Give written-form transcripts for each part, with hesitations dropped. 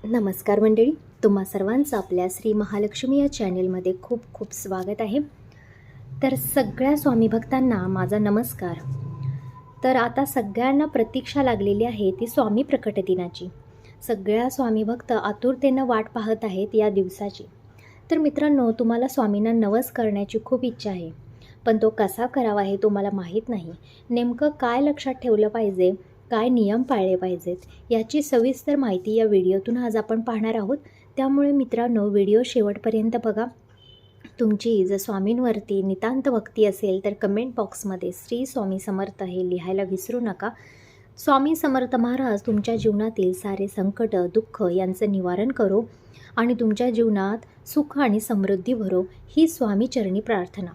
नमस्कार मंडळी, तुम्हा सर्वांचं आपल्या श्री महालक्ष्मी या चॅनेलमध्ये खूप खूप स्वागत आहे. तर सगळ्या स्वामी भक्तांना माझा नमस्कार. तर आता सगळ्यांना प्रतीक्षा लागलेली आहे ती स्वामी प्रकट दिनाची. सगळ्या स्वामी भक्त आतुरतेनं वाट पाहत आहेत या दिवसाची. तर मित्रांनो, तुम्हाला स्वामींना नवस करण्याची खूप इच्छा आहे, पण तो कसा करावा हे तुम्हाला माहीत नाही. नेमकं काय लक्षात ठेवलं पाहिजे, काय नियम पाळले पाहिजेत, याची सविस्तर माहिती या व्हिडिओतून आज आपण पाहणार आहोत. त्यामुळे मित्रांनो, व्हिडिओ शेवटपर्यंत बघा. तुमची जर स्वामींवरती नितांत भक्ती असेल तर कमेंट बॉक्समध्ये श्री स्वामी समर्थ हे लिहायला विसरू नका. स्वामी समर्थ महाराज तुमच्या जीवनातील सारे संकट, दुःख यांचं निवारण करो आणि तुमच्या जीवनात सुख आणि समृद्धी भरो, ही स्वामीचरणी प्रार्थना.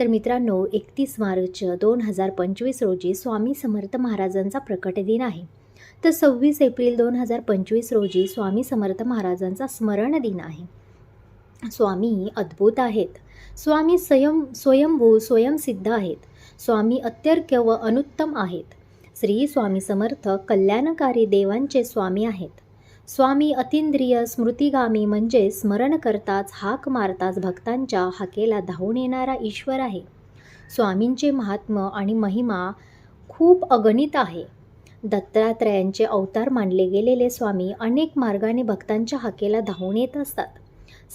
तर मित्रांनो, 31 मार्च 2025 रोजी स्वामी समर्थ महाराजांचा प्रकट दिन आहे. तर 26 एप्रिल 2025 रोजी स्वामी समर्थ महाराजांचा स्मरण दिन आहे. स्वामी अद्भुत आहेत. स्वामी स्वयंभू स्वयंसिद्ध आहेत. स्वामी अत्यर्क्य व अनुत्तम आहेत. श्री स्वामी समर्थ कल्याणकारी देवांचे स्वामी आहेत. स्वामी अतींद्रिय स्मृतिगामी म्हणजे स्मरण करताच हाक मारताच भक्तांच्या हाकेला धावून येणारा ईश्वर आहे. स्वामींचे महात्म्य आणि महिमा खूप अगणित आहे. दत्तात्रयांचे अवतार मानले गेलेले स्वामी अनेक मार्गाने भक्तांच्या हाकेला धावून येत असतात.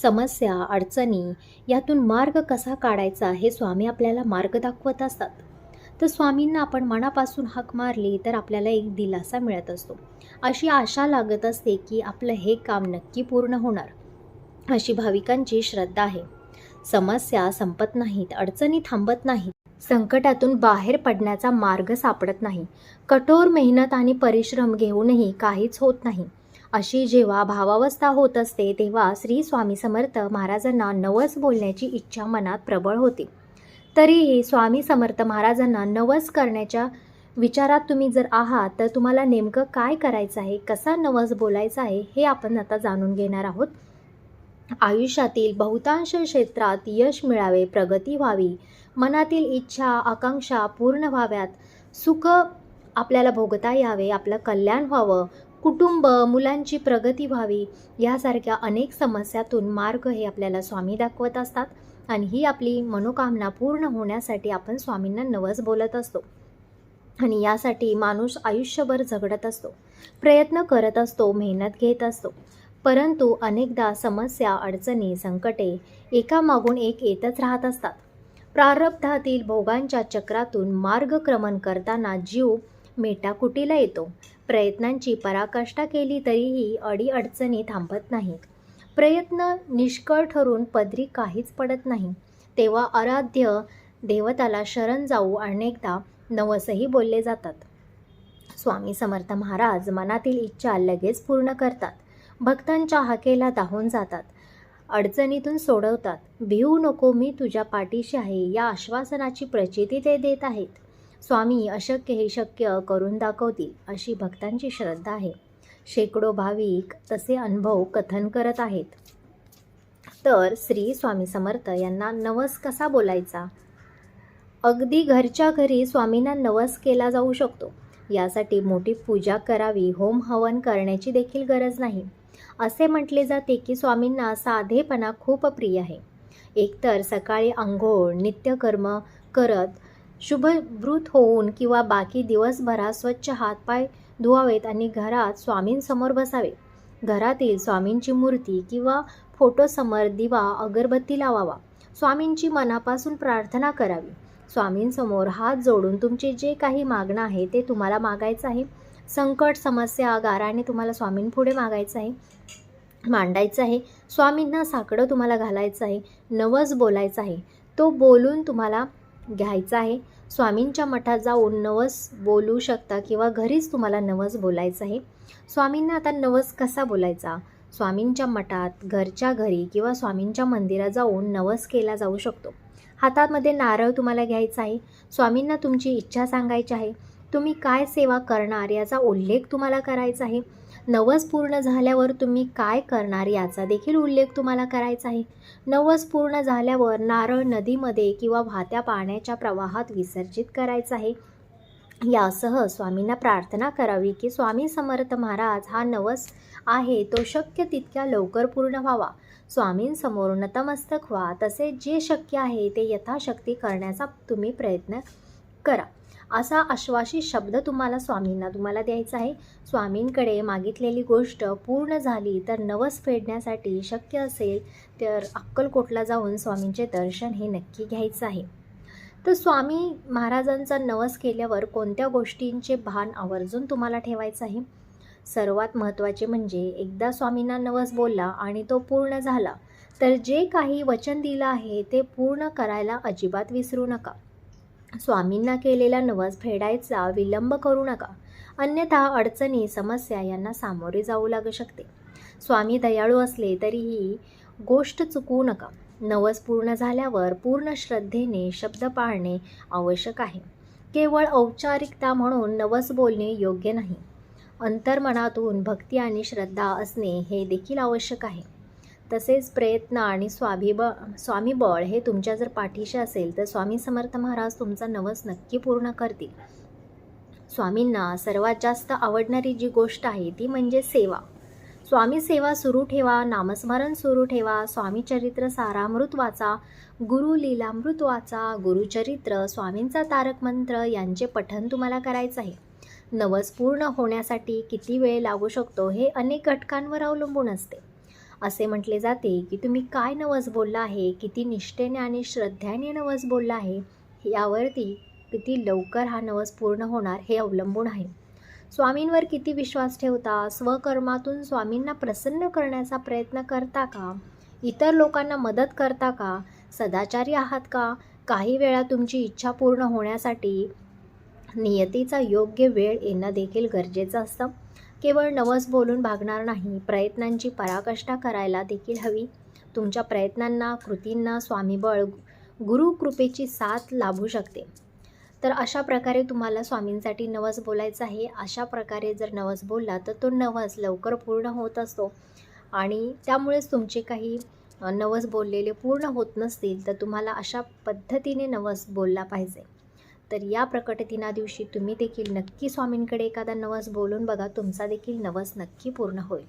समस्या, अडचणी यातून मार्ग कसा काढायचा हे स्वामी आपल्याला मार्ग दाखवत असतात. तर स्वामींना आपण मनापासून हाक मारली तर आपल्याला एक दिलासा मिळत असतो. अशी आशा लागत असते की आपलं हे काम नक्की पूर्ण होणार, अशी भाविकांची श्रद्धा आहे. समस्या संपत नाहीत, अडचणी थांबत नाहीत, संकटातून बाहेर पडण्याचा मार्ग सापडत नाही. कठोर मेहनत आणि परिश्रम घेऊनही काहीच होत नाही. अशी जेव्हा भावावस्था होत असते तेव्हा श्री स्वामी समर्थ महाराजांना नवस बोलण्याची इच्छा मनात प्रबळ होते. तरीही स्वामी समर्थ महाराजांना नवस करण्याच्या विचारात तुम्ही जर आहात तर तुम्हाला नेमकं काय करायचं आहे, कसा नवस बोलायचा आहे हे आपण आता जाणून घेणार आहोत. आयुष्यातील बहुतांश क्षेत्रात यश मिळावे, प्रगती व्हावी, मनातील इच्छा आकांक्षा पूर्ण व्हाव्यात, सुख आपल्याला भोगता यावे, आपलं कल्याण व्हावं, कुटुंब मुलांची प्रगती व्हावी, यासारख्या अनेक समस्यातून मार्ग हे आपल्याला स्वामी दाखवत असतात. आणि ही आपली मनोकामना पूर्ण होण्यासाठी आपण स्वामींना नवस बोलत असतो. आणि यासाठी माणूस आयुष्यभर झगडत असतो, प्रयत्न करत असतो, मेहनत घेत असतो. परंतु अनेकदा समस्या, अडचणी, संकटे एकामागून एक येतच राहत असतात. प्रारब्धातील भोगांच्या चक्रातून मार्गक्रमण करताना जीव मेटाकुटीला येतो. प्रयत्नांची पराकाष्ठा केली तरीही अडीअडचणी थांबत नाहीत. प्रयत्न निष्फळ ठरून पदरी काहीच पडत नाही. तेव्हा आराध्य देवताला शरण जाऊ अनेकदा नवसही बोलले जातात. स्वामी समर्थ महाराज मनातील इच्छा लगेच पूर्ण करतात. भक्तांच्या हाकेला धावून जातात, अडचणीतून सोडवतात. भिवू नको, मी तुझ्या पाठीशी आहे, या आश्वासनाची प्रचिती ते देत आहेत. स्वामी अशक्य हे शक्य करून दाखवतील, अशी भक्तांची श्रद्धा आहे. शेकडो भाविक तसे अनुभव कथन करत आहेत. तर श्री स्वामी समर्थ यांना नवस कसा बोलायचा? अगदी घरच्या घरी स्वामींना नवस केला जाऊ शकतो. यासाठी मोठी पूजा करावी, होम हवन करण्याची देखील गरज नाही. असे म्हटले जाते की स्वामींना साधेपणा खूप प्रिय आहे. एकतर सकाळी आंघोळ नित्यकर्म करत शुभभृत होऊन किंवा बाकी दिवसभरात स्वच्छ हातपाय धुवावेत आणि घरात स्वामींसमोर बसावे. घरातील स्वामींची मूर्ती किंवा फोटोसमोर दिवा अगरबत्ती लावावा. स्वामींची मनापासून प्रार्थना करावी. स्वामींसमोर हात जोडून तुमचे जे काही मागणं आहे ते तुम्हाला मागायचं आहे. संकट समस्या गाराने तुम्हाला स्वामींपुढे मागायचं आहे, मांडायचं आहे. स्वामींना साकडं तुम्हाला घालायचं आहे, नवस बोलायचा आहे, तो बोलून तुम्हाला घ्यायचा आहे. स्वामींच्या मठात जाऊन नवस बोलू शकता किंवा घरीच तुम्हाला नवस बोलायचं आहे. स्वामींना आता नवस कसा बोलायचा? स्वामींच्या मठात, घरच्या घरी किंवा स्वामींच्या मंदिरात जाऊन नवस केला जाऊ शकतो. हातामध्ये नारळ तुम्हाला घ्यायचा आहे. स्वामींना तुमची इच्छा सांगायची आहे. तुम्ही काय सेवा करणार याचा उल्लेख तुम्हाला करायचा आहे. नवस पूर्ण झाल्यावर तुम्ही काय करणार याचा देखील उल्लेख तुम्हाला करायचा आहे. नवस पूर्ण झाल्यावर नारळ नदीमध्ये किंवा वाहत्या पाण्याच्या प्रवाहात विसर्जित करायचा आहे. यासह स्वामींना प्रार्थना करावी की स्वामी समर्थ महाराज हा नवस आहे तो शक्य तितक्या लवकर पूर्ण व्हावा. स्वामींसमोर नतमस्तक व्हा. तसेच जे शक्य आहे ते यथाशक्ती करण्याचा तुम्ही प्रयत्न करा. असा आश्वासित शब्द तुम्हाला द्यायचा आहे. स्वामींकडे मागितलेली गोष्ट पूर्ण झाली तर नवस फेडण्यासाठी शक्य असेल तर अक्कलकोटला जाऊन स्वामींचे दर्शन हे नक्की घ्यायचं आहे. तर स्वामी महाराजांचा नवस केल्यावर कोणत्या गोष्टींचे भान आवर्जून तुम्हाला ठेवायचं आहे? सर्वात महत्त्वाचे म्हणजे एकदा स्वामींना नवस बोलला आणि तो पूर्ण झाला तर जे काही वचन दिलं आहे ते पूर्ण करायला अजिबात विसरू नका. स्वामींना केलेला नवस फेडायचा विलंब करू नका, अन्यथा अडचणी समस्या यांना सामोरे जाऊ लागू शकते. स्वामी दयाळू असले तरीही गोष्ट चुकवू नका. नवस पूर्ण झाल्यावर पूर्ण श्रद्धेने शब्द पाळणे आवश्यक आहे. केवळ औपचारिकता म्हणून नवस बोलणे योग्य नाही. अंतर्मनातून भक्ती आणि श्रद्धा असणे हे देखील आवश्यक आहे. तसेच प्रयत्न आणि स्वामीबळ हे तुमच्या जर पाठीशी असेल तर स्वामी समर्थ महाराज तुमचा नवस नक्की पूर्ण करतील. स्वामींना सर्वात जास्त आवडणारी जी गोष्ट आहे ती म्हणजे सेवा. स्वामी सेवा सुरू ठेवा, नामस्मरण सुरू ठेवा, स्वामी चरित्र सारामृत वाचा, गुरु लीलामृत वाचा, गुरुचरित्र, स्वामींचा तारक मंत्र यांचे पठण तुम्हाला करायचं आहे. नवस पूर्ण होण्यासाठी किती वेळ लागू शकतो हे अनेक घटकांवर अवलंबून असते. असे म्हटले जाते की तुम्ही काय नवस बोलला आहे, किती निष्ठेने आणि श्रद्धेने नवस बोलला आहे यावरती किती लवकर हा नवस पूर्ण होणार हे अवलंबून आहे. स्वामींवर किती विश्वास ठेवता, स्वकर्मातून स्वामींना प्रसन्न करण्याचा प्रयत्न करता का, इतर लोकांना मदत करता का, सदाचारी आहात का. काही वेळा तुमची इच्छा पूर्ण होण्यासाठी नियतीचा योग्य वेळ येणं देखील गरजेचं असतं. केवळ नवस बोलून भागणार नाही, प्रयत्नांची पराकाष्ठा करायला देखील हवी. तुमच्या प्रयत्नांना, कृतींना स्वामीबळ, गुरुकृपेची साथ लाभू शकते. तर अशा प्रकारे तुम्हाला स्वामींसाठी नवस बोलायचा आहे. अशा प्रकारे जर नवस बोलला तर तो नवस लवकर पूर्ण होत असतो आणि त्यामुळेच तुमचे काही नवस बोललेले पूर्ण होत नसतील तर तुम्हाला अशा पद्धतीने नवस बोलला पाहिजे. तर या प्रकट दिना दिवशी तुम्ही देखील नक्की स्वामींकडे एखादा नवस बोलून बघा, तुमचा देखील नवस नक्की पूर्ण होईल.